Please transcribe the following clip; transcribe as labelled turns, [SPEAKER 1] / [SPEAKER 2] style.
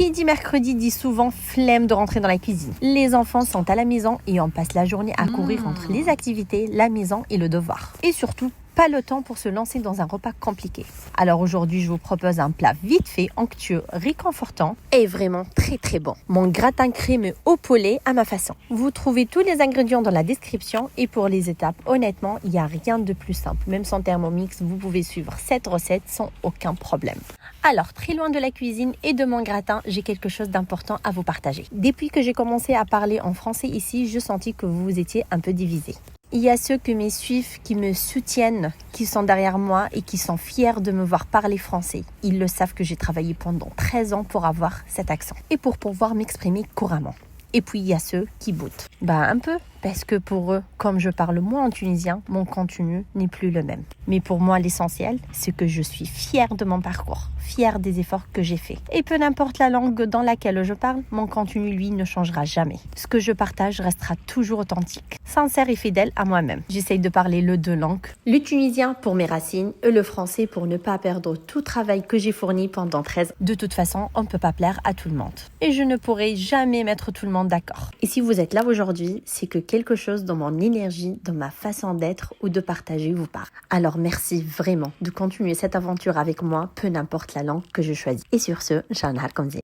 [SPEAKER 1] Qui dit mercredi dit souvent flemme de rentrer dans la cuisine. Les enfants sont à la maison et on passe la journée à courir entre les activités, la maison et le devoir. Et surtout, pas le temps pour se lancer dans un repas compliqué. Alors aujourd'hui, je vous propose un plat vite fait, onctueux, réconfortant et vraiment très très bon. Mon gratin crémeux au poulet à ma façon. Vous trouvez tous les ingrédients dans la description et pour les étapes, honnêtement, il n'y a rien de plus simple. Même sans Thermomix, vous pouvez suivre cette recette sans aucun problème. Alors, très loin de la cuisine et de mon gratin, j'ai quelque chose d'important à vous partager. Depuis que j'ai commencé à parler en français ici, je sentis que vous étiez un peu divisés. Il y a ceux qui me suivent, qui me soutiennent, qui sont derrière moi et qui sont fiers de me voir parler français. Ils le savent que j'ai travaillé pendant 13 ans pour avoir cet accent et pour pouvoir m'exprimer couramment. Et puis il y a ceux qui boutent. Un peu, parce que pour eux, comme je parle moins en tunisien, mon contenu n'est plus le même. Mais pour moi, l'essentiel, c'est que je suis fière de mon parcours, fière des efforts que j'ai faits. Et peu n'importe la langue dans laquelle je parle, mon contenu, lui, ne changera jamais. Ce que je partage restera toujours authentique, sincère et fidèle à moi-même. J'essaye de parler les deux langues, le tunisien pour mes racines et le français pour ne pas perdre tout travail que j'ai fourni pendant 13 ans. De toute façon, on ne peut pas plaire à tout le monde. Et je ne pourrai jamais mettre tout le monde d'accord. Et si vous êtes là aujourd'hui, c'est que quelque chose dans mon énergie, dans ma façon d'être ou de partager vous parle. Alors merci vraiment de continuer cette aventure avec moi, peu n'importe la langue que je choisis. Et sur ce, Inch'Allah, comme